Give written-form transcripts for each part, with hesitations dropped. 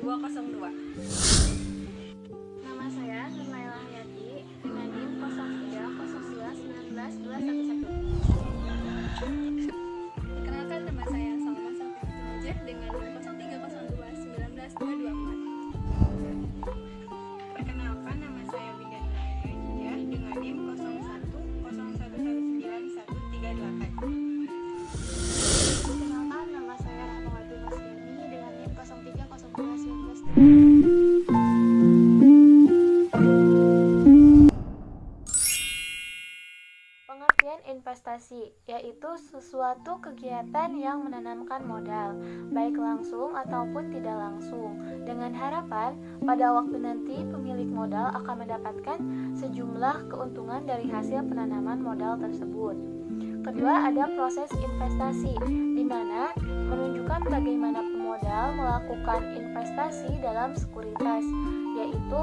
0202. Nama saya Nurmaila Hayati dengan NIM 0309191211. Perkenalkan, nama saya Salma Safia Tunajah dengan NIM 0302192224. Perkenalkan, nama saya Widya Nurhayatiah dengan NIM 0101191138. Perkenalkan, nama saya Rahmawati Masriani dengan NIM 030219. Pengertian investasi yaitu sesuatu kegiatan yang menanamkan modal, baik langsung ataupun tidak langsung, dengan harapan pada waktu nanti pemilik modal akan mendapatkan sejumlah keuntungan dari hasil penanaman modal tersebut. Kedua, ada proses investasi, di mana menunjukkan bagaimana pemodal melakukan investasi dalam sekuritas, yaitu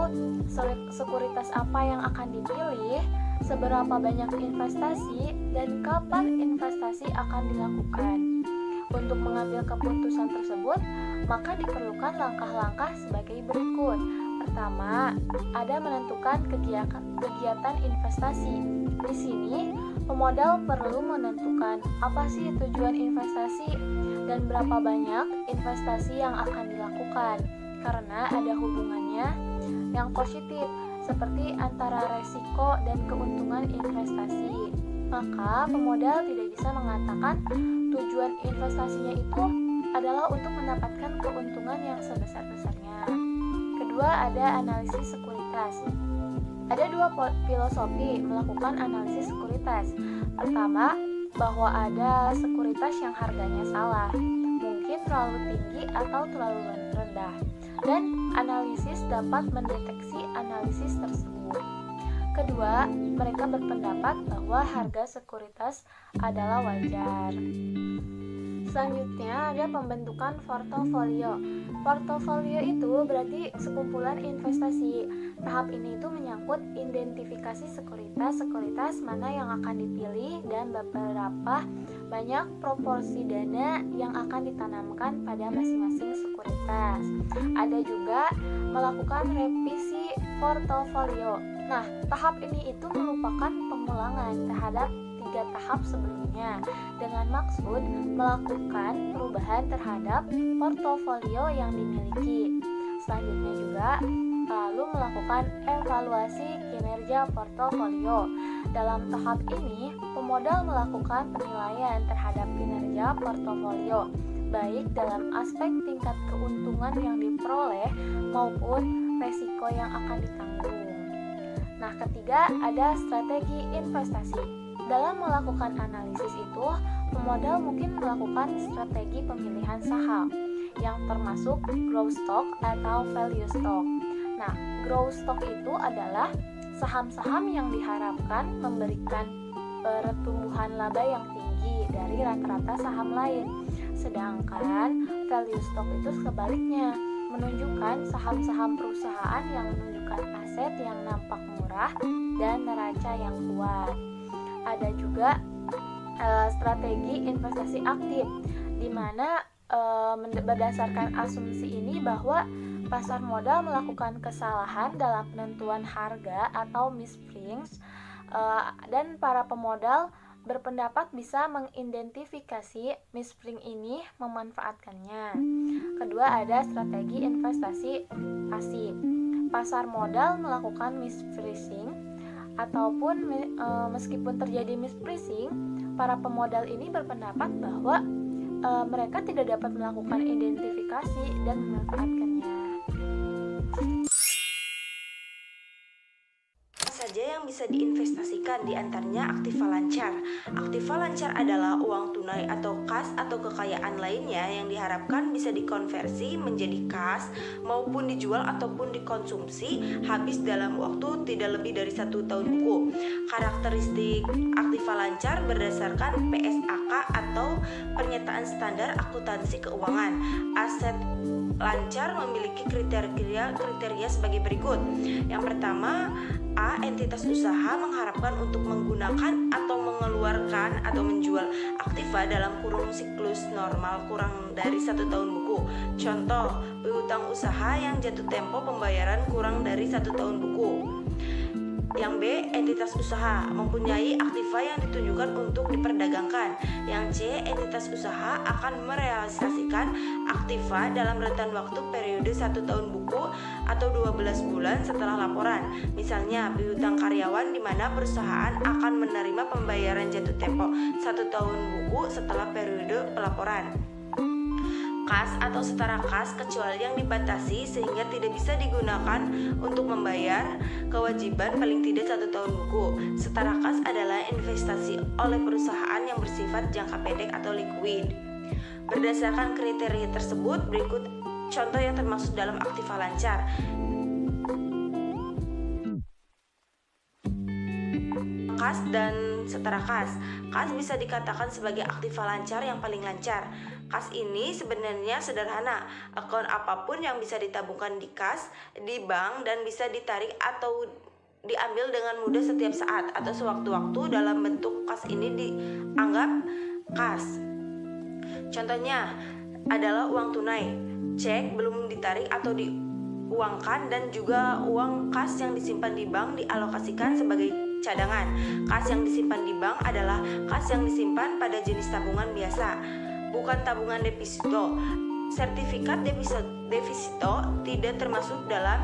sekuritas apa yang akan dipilih, seberapa banyak investasi, dan kapan investasi akan dilakukan. Untuk mengambil keputusan tersebut, maka diperlukan langkah-langkah sebagai berikut. Pertama, ada menentukan kegiatan investasi. Di sini, pemodal perlu menentukan apa sih tujuan investasi dan berapa banyak investasi yang akan dilakukan, karena ada hubungannya yang positif seperti antara resiko dan keuntungan investasi. Maka pemodal tidak bisa mengatakan tujuan investasinya itu adalah untuk mendapatkan keuntungan yang sebesar-besarnya. Kedua, ada analisis sekuritas. Ada dua filosofi melakukan analisis sekuritas. Pertama, bahwa ada sekuritas yang harganya salah, mungkin terlalu tinggi atau terlalu rendah, dan analisis dapat mendeteksi analisis tersebut. Kedua, mereka berpendapat bahwa harga sekuritas adalah wajar. Selanjutnya ada pembentukan portofolio. Portofolio itu berarti sekumpulan investasi. Tahap ini itu menyangkut identifikasi sekuritas mana yang akan dipilih dan beberapa banyak proporsi dana yang akan ditanamkan pada masing-masing sekuritas. Ada juga melakukan revisi portofolio. Nah, tahap ini itu merupakan pengulangan terhadap 3 tahap sebelumnya dengan maksud melakukan perubahan terhadap portofolio yang dimiliki. Selanjutnya juga lalu melakukan evaluasi kinerja portofolio. Dalam tahap ini, pemodal melakukan penilaian terhadap kinerja portofolio, baik dalam aspek tingkat keuntungan yang diperoleh maupun resiko yang akan ditanggung. Nah, ketiga ada strategi investasi. Dalam melakukan analisis itu, pemodal mungkin melakukan strategi pemilihan saham yang termasuk growth stock atau value stock. Nah, growth stock itu adalah saham-saham yang diharapkan memberikan pertumbuhan laba yang tinggi dari rata-rata saham lain. Sedangkan value stock itu sebaliknya, menunjukkan saham-saham perusahaan yang menunjukkan aset yang nampak murah dan neraca yang kuat. Ada juga strategi investasi aktif, di mana berdasarkan asumsi ini bahwa pasar modal melakukan kesalahan dalam penentuan harga atau mispricing, dan para pemodal berpendapat bisa mengidentifikasi mispricing ini memanfaatkannya. Kedua, ada strategi investasi pasif. Pasar modal melakukan mispricing ataupun meskipun terjadi mispricing, para pemodal ini berpendapat bahwa mereka tidak dapat melakukan identifikasi dan memanfaatkannya. Saja yang bisa diinvestasikan, diantaranya aktiva lancar. Aktiva lancar adalah uang tunai atau kas atau kekayaan lainnya yang diharapkan bisa dikonversi menjadi kas maupun dijual ataupun dikonsumsi habis dalam waktu tidak lebih dari 1 tahun buku. Karakteristik aktiva lancar berdasarkan PSAK atau Pernyataan Standar Akuntansi Keuangan. Aset lancar memiliki kriteria sebagai berikut. Yang pertama, A. Entitas usaha mengharapkan untuk menggunakan atau mengeluarkan atau menjual aktiva dalam kurun siklus normal kurang dari 1 tahun buku buku. Contoh, piutang usaha yang jatuh tempo pembayaran kurang dari 1 tahun buku. Yang B, entitas usaha mempunyai aktiva yang ditunjukkan untuk diperdagangkan. Yang C, entitas usaha akan merealisasikan aktiva dalam rentan waktu periode 1 tahun buku atau 12 bulan setelah laporan. Misalnya, piutang karyawan di mana perusahaan akan menerima pembayaran jatuh tempo 1 tahun buku setelah periode pelaporan. Kas atau setara kas kecuali yang dibatasi sehingga tidak bisa digunakan untuk membayar kewajiban paling tidak 1 tahun buku. Setara kas adalah investasi oleh perusahaan yang bersifat jangka pendek atau liquid. Berdasarkan kriteria tersebut, berikut contoh yang termasuk dalam aktiva lancar. Kas dan setara kas. Kas bisa dikatakan sebagai aktiva lancar yang paling lancar. Kas ini sebenarnya sederhana. Akun apapun yang bisa ditabungkan di kas, di bank, dan bisa ditarik atau diambil dengan mudah setiap saat atau sewaktu-waktu dalam bentuk kas ini dianggap kas. Contohnya adalah uang tunai, cek belum ditarik atau diuangkan, dan juga uang kas yang disimpan di bank dialokasikan sebagai cadangan. Kas yang disimpan di bank adalah kas yang disimpan pada jenis tabungan biasa, bukan tabungan deposito. Sertifikat deposito tidak termasuk dalam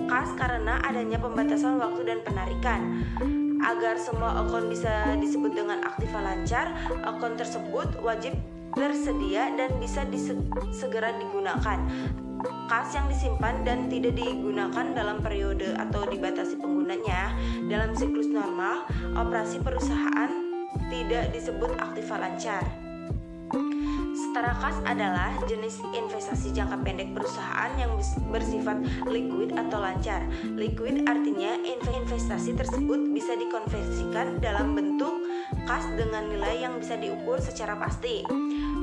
kas karena adanya pembatasan waktu dan penarikan. Agar semua akun bisa disebut dengan aktiva lancar, akun tersebut wajib tersedia dan bisa segera digunakan. Kas yang disimpan dan tidak digunakan dalam periode atau dibatasi penggunanya dalam siklus normal operasi perusahaan tidak disebut aktiva lancar. Setara kas adalah jenis investasi jangka pendek perusahaan yang bersifat liquid atau lancar. Liquid artinya investasi tersebut bisa dikonversikan dalam bentuk kas dengan nilai yang bisa diukur secara pasti.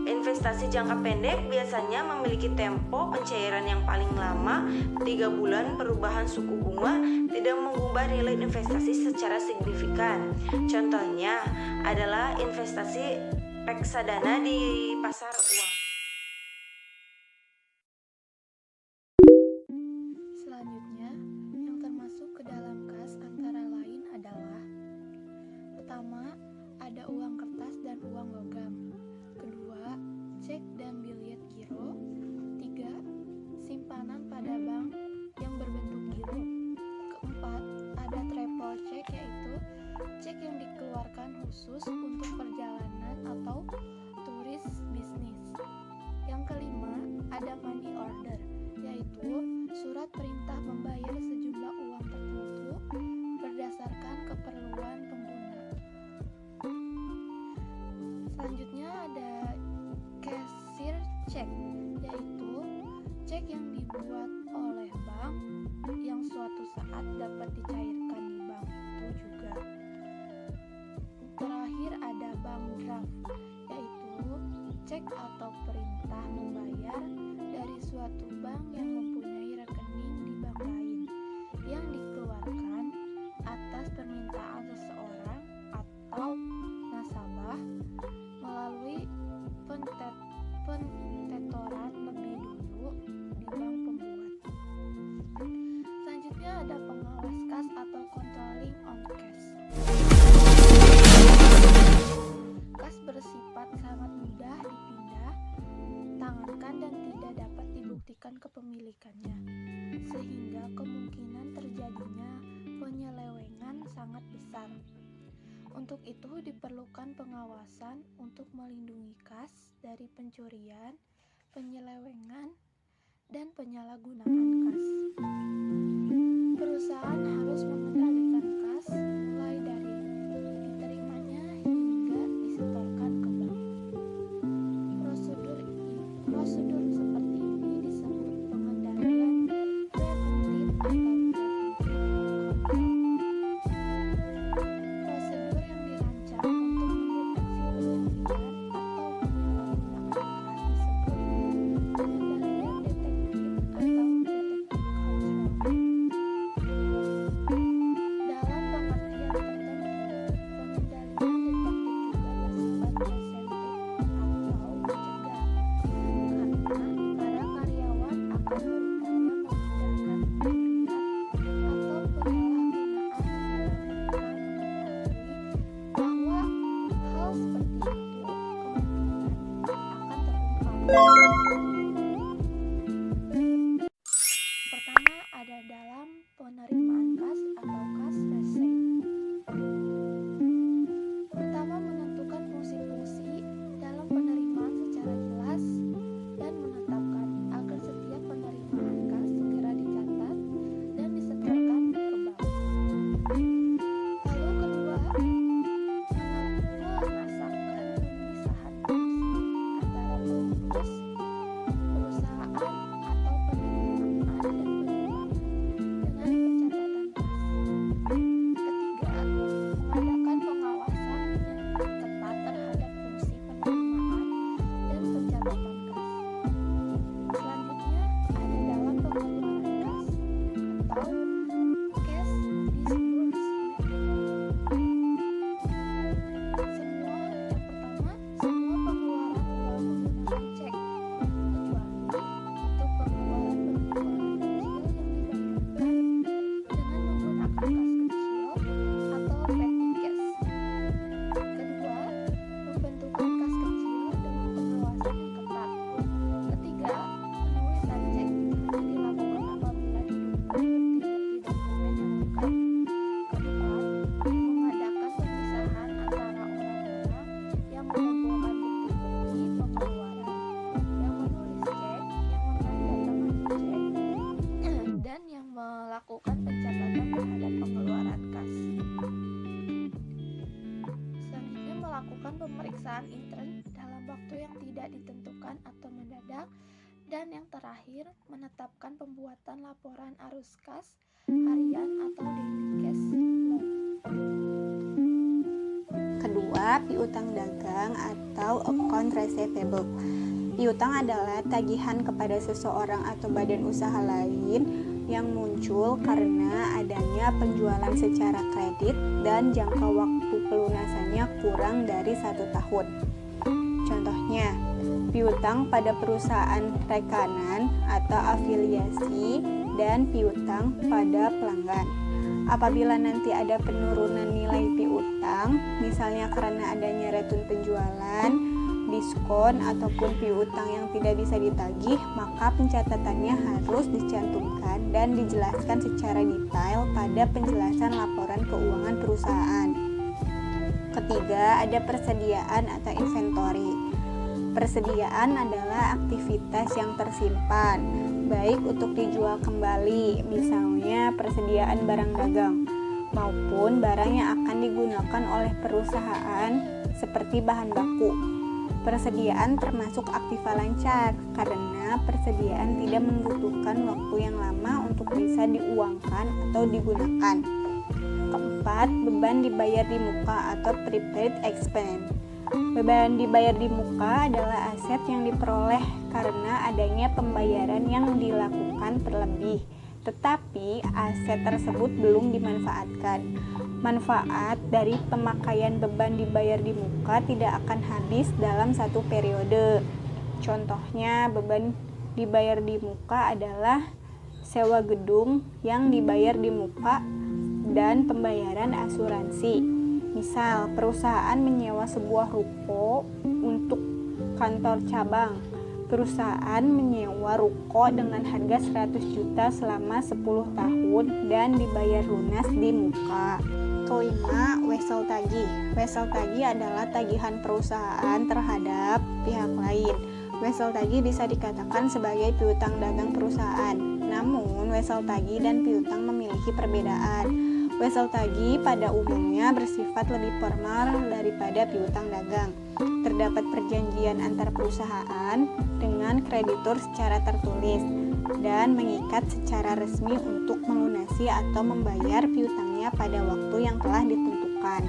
Investasi jangka pendek biasanya memiliki tempo pencairan yang paling lama 3 bulan. Perubahan suku bunga tidak mengubah nilai investasi secara signifikan. Contohnya adalah investasi reksadana di pasar uang. Selanjutnya, yang termasuk ke dalam kas antara lain adalah: pertama, ada uang kertas dan uang logam. Kedua, cek dan biliet giro. Tiga, simpanan pada bank yang berbentuk giro. Keempat, ada travel check, yaitu cek yang dikeluarkan khusus untuk perjalanan atau turis bisnis. Yang kelima, ada money order, yaitu surat perintah membayar sejumlah uang tertentu berdasarkan keperluan pengguna. Selanjutnya ada cashier check, yaitu cek yang dibuat oleh bank yang suatu saat dapat dicairkan di bank itu juga. Terakhir ada bank draft, yaitu cek atau perintah membayar dari suatu bank yang mempunyai rekening di bank lain yang dikeluarkan atas permintaan seseorang atau nasabah melalui pentetoran lebih dulu di bank pembuat. Selanjutnya ada pengawas kas atau controlling on cash. Kas bersifat sangat mudah dipindah tangankan dan tidak dapat dibuktikan kepemilikannya, sehingga kemungkinan terjadinya penyelewengan sangat besar. Untuk itu diperlukan pengawasan untuk melindungi kas dari pencurian, penyelewengan, dan penyalahgunaan kas. Perusahaan harus mengendalikan kas mulai dari diterimanya hingga disetorkan ke bank. Prosedur seperti ini disebut pengendalian preventif atau preventive control. Prosedur yang dirancang untuk mendeteksi kerugian atau penyalahgunaan kas disebut pengendalian detektif atau detective control. berupaya menghindarkan pencurian atau penyalahgunaan bila mereka mengetahui bahwa hal seperti itu kemungkinan akan terungkap. Pertama ada dalam penerimaan kas atau kas receipt. Pertama, menentukan fungsi-fungsi dalam penerimaan secara jelas dan menetapkan agar setiap penerimaan kas segera dicatat dan disetorkan ke bank. Lalu kedua, menasahkan pemisahan fungsi antara pengurus, perusahaan atau penerimaan dan penerimaan dengan pencatatan kas. Ketiga, mengadakan pengawasan yang ketat terhadap fungsi penerimaan dan pencatatan kas. Selanjutnya ada dalam pengeluaran kas atau cash disbursement. Semua pengeluaran uang menggunakan cek, kecuali untuk pengeluaran kecil yang dibayarkan dengan menggunakan kas kecil atau petty cash. Kedua, pembentukan kas kecil dengan pengawasan yang ketat. Ketiga, penulisan cek hanya dilakukan apabila didukung bukti-bukti dokumen yang lengkap. Keempat, mengadakan pemisahan antara orang-orang yang mengumpulkan bukti-bukti pengeluaran, yang menulis cek, yang menandatangani cek, dan yang melakukan pencatatan terhadap pengeluaran kas. Selanjutnya, melakukan pemeriksaan intern dalam waktu yang tidak ditentukan atau mendadak. Dan yang terakhir, menetapkan pembuatan laporan arus kas harian atau daily cash flow. Kedua, piutang dagang atau account receivable. Piutang adalah tagihan kepada seseorang atau badan usaha lain yang muncul karena adanya penjualan secara kredit dan jangka waktu pelunasannya kurang dari 1 tahun. Contohnya, piutang pada perusahaan rekanan atau afiliasi dan piutang pada pelanggan. Apabila nanti ada penurunan nilai piutang, misalnya karena adanya retun penjualan, diskon, ataupun piutang yang tidak bisa ditagih, maka pencatatannya harus dicantumkan dan dijelaskan secara detail pada penjelasan laporan keuangan perusahaan. Ketiga, ada persediaan atau inventory. Persediaan adalah aktivitas yang tersimpan, baik untuk dijual kembali, misalnya persediaan barang dagang, maupun barang yang akan digunakan oleh perusahaan seperti bahan baku. Persediaan termasuk aktiva lancar, karena persediaan tidak membutuhkan waktu yang lama untuk bisa diuangkan atau digunakan. Keempat, beban dibayar di muka atau prepaid expense. Beban dibayar di muka adalah aset yang diperoleh karena adanya pembayaran yang dilakukan terlebih, tetapi aset tersebut belum dimanfaatkan. Manfaat dari pemakaian beban dibayar di muka tidak akan habis dalam satu periode. Contohnya, beban dibayar di muka adalah sewa gedung yang dibayar di muka dan pembayaran asuransi. Misal, perusahaan menyewa sebuah ruko untuk kantor cabang. Perusahaan menyewa ruko dengan harga 100 juta selama 10 tahun dan dibayar lunas di muka. Kelima, wesel tagih. Wesel tagih adalah tagihan perusahaan terhadap pihak lain. Wesel tagih bisa dikatakan sebagai piutang dagang perusahaan. Namun, wesel tagih dan piutang memiliki perbedaan. Wesel tagih pada umumnya bersifat lebih formal daripada piutang dagang. Terdapat perjanjian antar perusahaan dengan kreditur secara tertulis dan mengikat secara resmi untuk melunasi atau membayar piutangnya pada waktu yang telah ditentukan.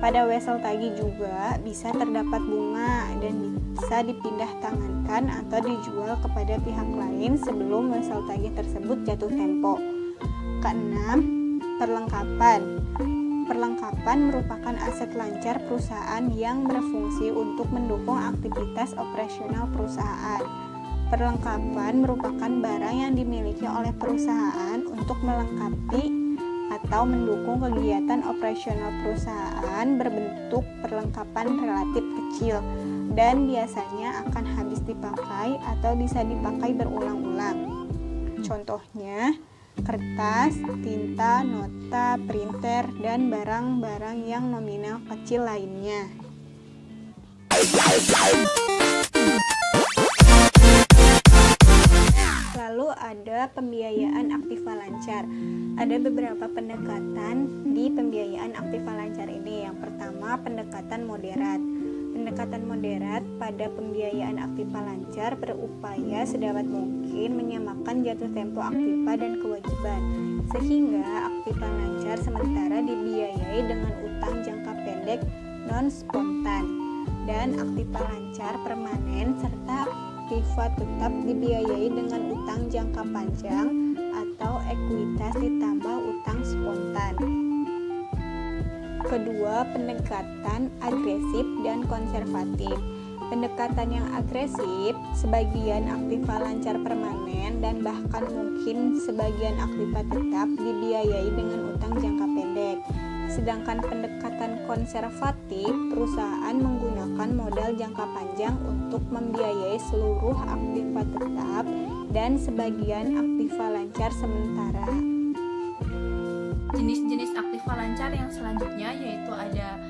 Pada wesel tagih juga bisa terdapat bunga dan bisa dipindah tangankan atau dijual kepada pihak lain sebelum wesel tagih tersebut jatuh tempo. Keenam, perlengkapan. Perlengkapan merupakan aset lancar perusahaan yang berfungsi untuk mendukung aktivitas operasional perusahaan. Perlengkapan merupakan barang yang dimiliki oleh perusahaan untuk melengkapi atau mendukung kegiatan operasional perusahaan berbentuk perlengkapan relatif kecil dan biasanya akan habis dipakai atau bisa dipakai berulang-ulang. Contohnya, kertas, tinta, nota, printer, dan barang-barang yang nominal kecil lainnya. Lalu ada pembiayaan aktiva lancar. Ada beberapa pendekatan di pembiayaan aktiva lancar ini. Yang pertama, pendekatan moderat. Pendekatan moderat pada pembiayaan aktiva lancar berupaya sedapat mungkin menyamakan jatuh tempo aktiva dan kewajiban, sehingga aktiva lancar sementara dibiayai dengan utang jangka pendek non-spontan, dan aktiva lancar permanen serta aktiva tetap dibiayai dengan utang jangka panjang atau ekuitas ditambah utang spontan. Kedua, pendekatan agresif dan konservatif. Pendekatan yang agresif, sebagian aktiva lancar permanen dan bahkan mungkin sebagian aktiva tetap dibiayai dengan utang jangka pendek. Sedangkan pendekatan konservatif, perusahaan menggunakan modal jangka panjang untuk membiayai seluruh aktiva tetap dan sebagian aktiva lancar sementara. Jenis-jenis aktiva lancar yang selanjutnya yaitu ada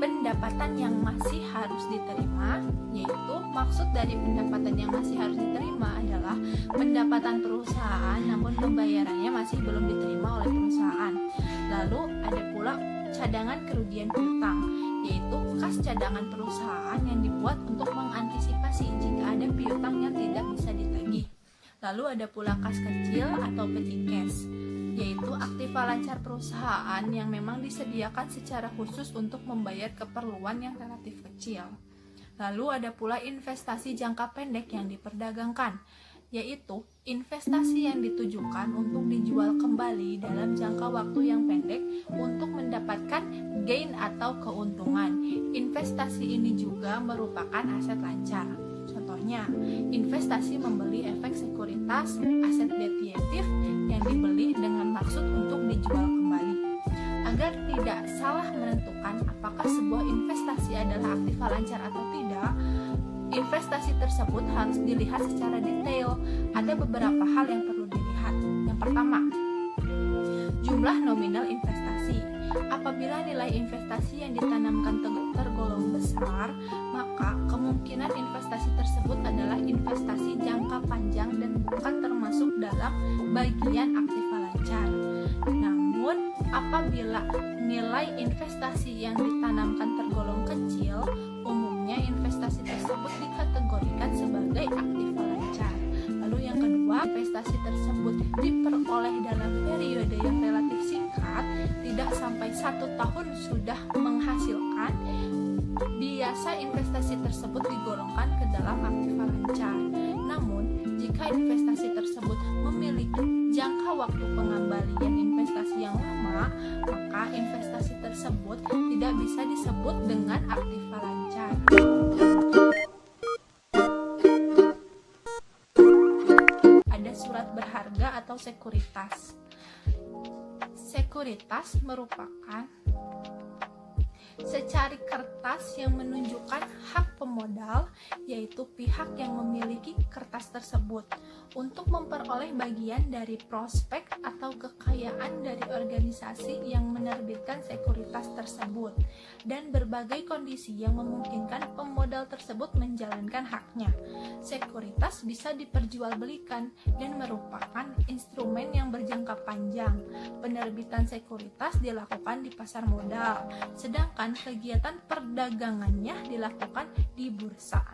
pendapatan yang masih harus diterima, yaitu maksud dari pendapatan yang masih harus diterima adalah pendapatan perusahaan namun pembayarannya masih belum diterima oleh perusahaan. Lalu ada pula cadangan kerugian piutang, yaitu kas cadangan perusahaan yang dibuat untuk mengantisipasi jika ada piutang yang tidak bisa ditagih. Lalu ada pula kas kecil atau petty cash, yaitu aktiva lancar perusahaan yang memang disediakan secara khusus untuk membayar keperluan yang relatif kecil. Lalu ada pula investasi jangka pendek yang diperdagangkan, yaitu investasi yang ditujukan untuk dijual kembali dalam jangka waktu yang pendek untuk mendapatkan gain atau keuntungan. Investasi ini juga merupakan aset lancar. Contohnya, investasi membeli efek sekuritas, aset derivatif yang dibeli dengan maksud untuk dijual kembali. Agar tidak salah menentukan apakah sebuah investasi adalah aktiva lancar atau tidak, investasi tersebut harus dilihat secara detail. Ada beberapa hal yang perlu dilihat. Yang pertama, jumlah nominal investasi. Apabila nilai investasi yang ditanamkan tergolong besar, maka kemungkinan investasi tersebut adalah investasi jangka panjang dan bukan termasuk dalam bagian aktiva lancar. Namun, apabila nilai investasi yang ditanamkan tergolong kecil, umumnya investasi tersebut dikategorikan sebagai aktiva lancar. Lalu yang kedua, investasi tersebut diperoleh dalam periode yang relatif singkat, tidak sampai 1 tahun sudah menghasilkan, biasa investasi tersebut digolongkan ke dalam aktiva lancar. Namun, jika investasi tersebut memiliki jangka waktu pengembalian investasi yang lama, maka investasi tersebut tidak bisa disebut dengan aktiva lancar. Ada surat berharga atau sekuritas. Sekuritas merupakan secari kertas yang menunjukkan hak pemodal, yaitu pihak yang memiliki kertas tersebut, untuk memperoleh bagian dari prospek atau kekayaan dari organisasi yang menerbitkan sekuritas tersebut, dan berbagai kondisi yang memungkinkan pemodal tersebut menjalankan haknya. Sekuritas bisa diperjualbelikan dan merupakan instrumen yang berjangka panjang. Penerbitan sekuritas dilakukan di pasar modal, sedangkan kegiatan perdagangannya dilakukan di bursa.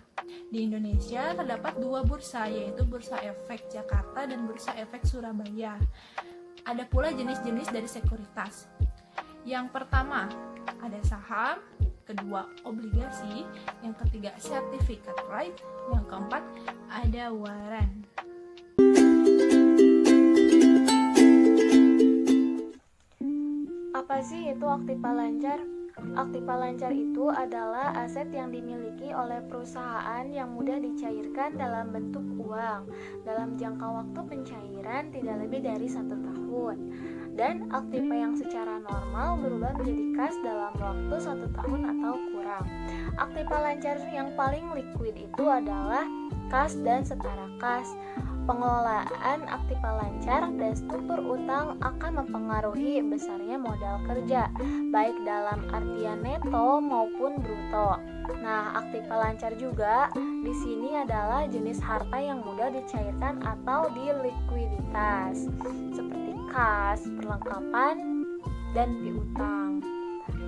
Di Indonesia terdapat 2 bursa, yaitu Bursa Efek Jakarta dan Bursa Efek Surabaya. Ada pula jenis-jenis dari sekuritas. Yang pertama, ada saham, kedua obligasi, yang ketiga sertifikat right, yang keempat ada warrant. Apa sih itu aktiva lancar? Aktiva lancar itu adalah aset yang dimiliki oleh perusahaan yang mudah dicairkan dalam bentuk uang dalam jangka waktu pencairan tidak lebih dari 1 tahun, dan aktiva yang secara normal berubah menjadi kas dalam waktu 1 tahun atau kurang. Aktiva lancar yang paling liquid itu adalah kas dan setara kas. Pengelolaan aktiva lancar dan struktur utang akan mempengaruhi besarnya modal kerja, baik dalam artian neto maupun bruto. Nah, aktiva lancar juga di sini adalah jenis harta yang mudah dicairkan atau di likuiditas, seperti kas, perlengkapan, dan piutang,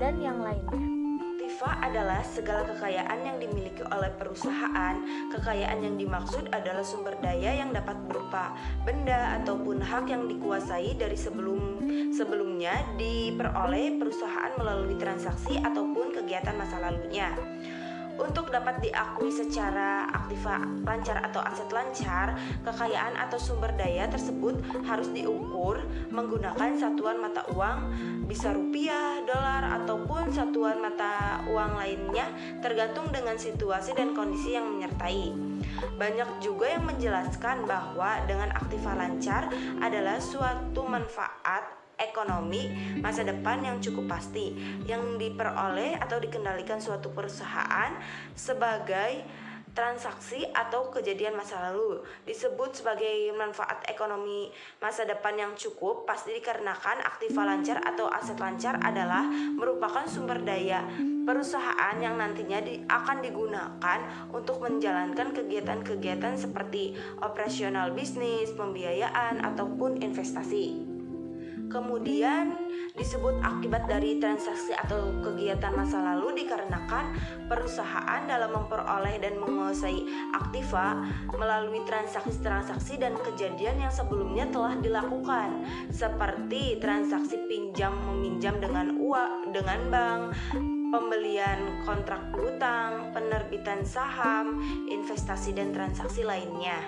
dan yang lainnya. Aktiva adalah segala kekayaan yang dimiliki oleh perusahaan. Kekayaan yang dimaksud adalah sumber daya yang dapat berupa benda ataupun hak yang dikuasai dari sebelumnya diperoleh perusahaan melalui transaksi ataupun kegiatan masa lalunya. Untuk dapat diakui secara aktiva lancar atau aset lancar, kekayaan atau sumber daya tersebut harus diukur menggunakan satuan mata uang, bisa rupiah, dolar, ataupun satuan mata uang lainnya tergantung dengan situasi dan kondisi yang menyertai. Banyak juga yang menjelaskan bahwa dengan aktiva lancar adalah suatu manfaat ekonomi masa depan yang cukup pasti yang diperoleh atau dikendalikan suatu perusahaan sebagai transaksi atau kejadian masa lalu. Disebut sebagai manfaat ekonomi masa depan yang cukup pasti dikarenakan aktiva lancar atau aset lancar adalah merupakan sumber daya perusahaan yang nantinya akan digunakan untuk menjalankan kegiatan-kegiatan seperti operasional bisnis, pembiayaan, ataupun investasi. Kemudian disebut akibat dari transaksi atau kegiatan masa lalu dikarenakan perusahaan dalam memperoleh dan menguasai aktiva melalui transaksi-transaksi dan kejadian yang sebelumnya telah dilakukan, seperti transaksi pinjam meminjam dengan bank, pembelian kontrak piutang, penerbitan saham, investasi dan transaksi lainnya.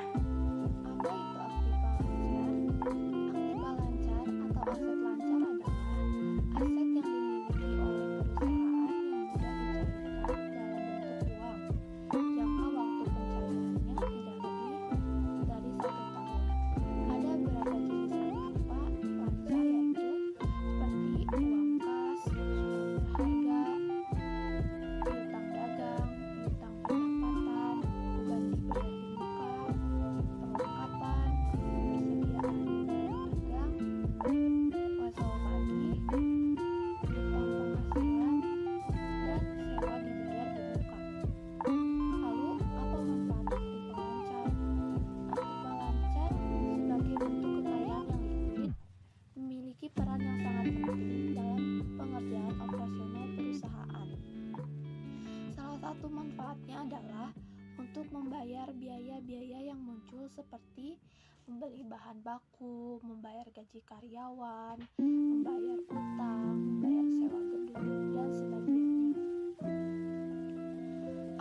Membayar biaya-biaya yang muncul seperti membeli bahan baku, membayar gaji karyawan, membayar utang, membayar sewa gedung, dan sebagainya.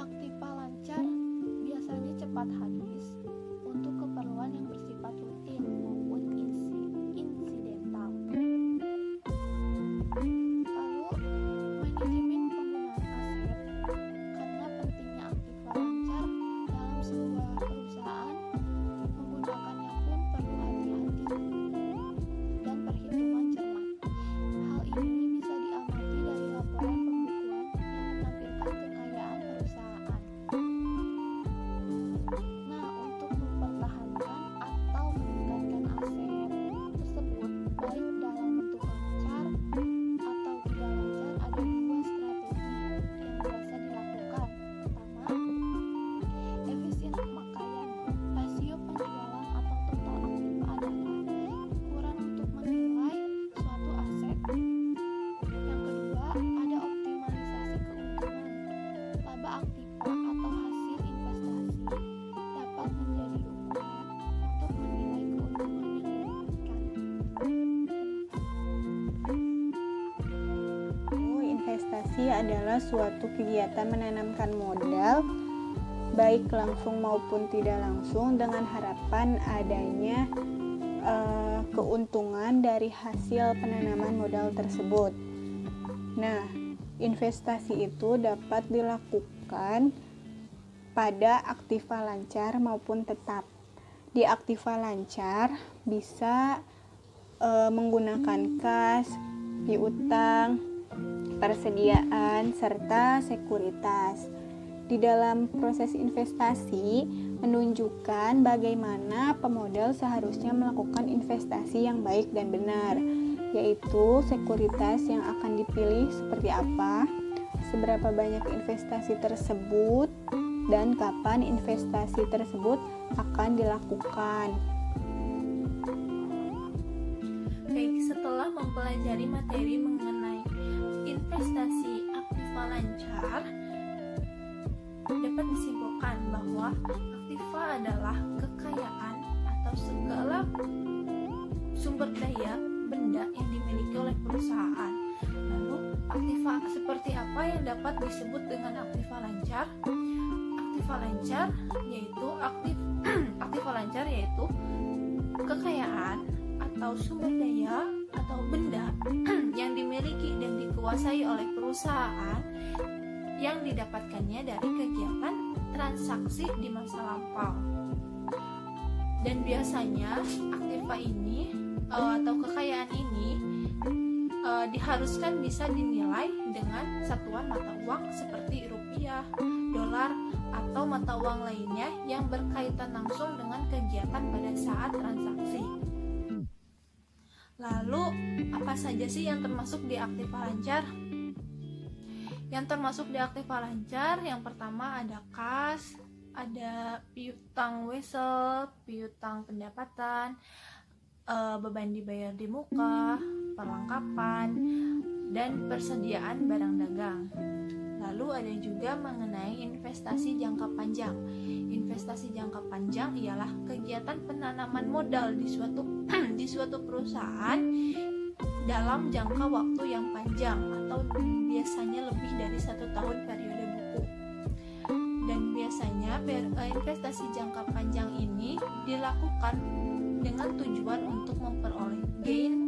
Aktiva lancar biasanya cepat habis untuk keperluan yang bersifat rutin maupun insidental. Lalu, manajemen penggunaan aset. Karena pentingnya aktiva lancar sebuah perusahaan, menggunakannya pun perlu hati-hati dan perhitungan cermat. Hal ini bisa diamati dari laporan pembukuan yang menampilkan kekayaan perusahaan. Nah, untuk mempertahankan atau meningkatkan aset tersebut, baik dalam bentuk lancar atau tidak lancar, ada dua strategi yang biasa dilakukan. Pertama, efisien pemakaian. Rasio penjualan atau total aktiva adalah ukuran untuk menilai suatu aset. Yang kedua, ada optimalisasi keuntungan. Laba aktiva atau hasil investasi dapat menjadi ukuran untuk menilai keuntungan yang didapatkan. Investasi adalah suatu kegiatan menanamkan modal baik langsung maupun tidak langsung dengan harapan adanya keuntungan dari hasil penanaman modal tersebut. Nah, investasi itu dapat dilakukan pada aktiva lancar maupun tetap. Di aktiva lancar bisa menggunakan kas, piutang, persediaan, serta sekuritas. Di dalam proses investasi menunjukkan bagaimana pemodal seharusnya melakukan investasi yang baik dan benar, yaitu sekuritas yang akan dipilih seperti apa, seberapa banyak investasi tersebut, dan kapan investasi tersebut akan dilakukan. Baik, setelah mempelajari materi mengenai investasi aktiva lancar, dapat disimpulkan bahwa aktiva adalah kekayaan atau segala sumber daya benda yang dimiliki oleh perusahaan. Lalu, aktiva seperti apa yang dapat disebut dengan aktiva lancar? Aktiva lancar yaitu kekayaan atau sumber daya atau benda yang dimiliki dan dikuasai oleh perusahaan yang didapatkannya dari kegiatan transaksi di masa lampau. Dan biasanya aktiva ini atau kekayaan ini diharuskan bisa dinilai dengan satuan mata uang seperti rupiah, dolar, atau mata uang lainnya yang berkaitan langsung dengan kegiatan pada saat transaksi. Lalu, apa saja sih yang termasuk di aktiva lancar? Yang termasuk di aktiva lancar, yang pertama ada kas, ada piutang wesel, piutang pendapatan, beban dibayar di muka, perlengkapan, dan persediaan barang dagang. Lalu ada juga mengenai investasi jangka panjang. Investasi jangka panjang ialah kegiatan penanaman modal di suatu perusahaan dalam jangka waktu yang panjang atau biasanya lebih dari 1 tahun periode buku. Dan biasanya investasi jangka panjang ini dilakukan dengan tujuan untuk memperoleh gain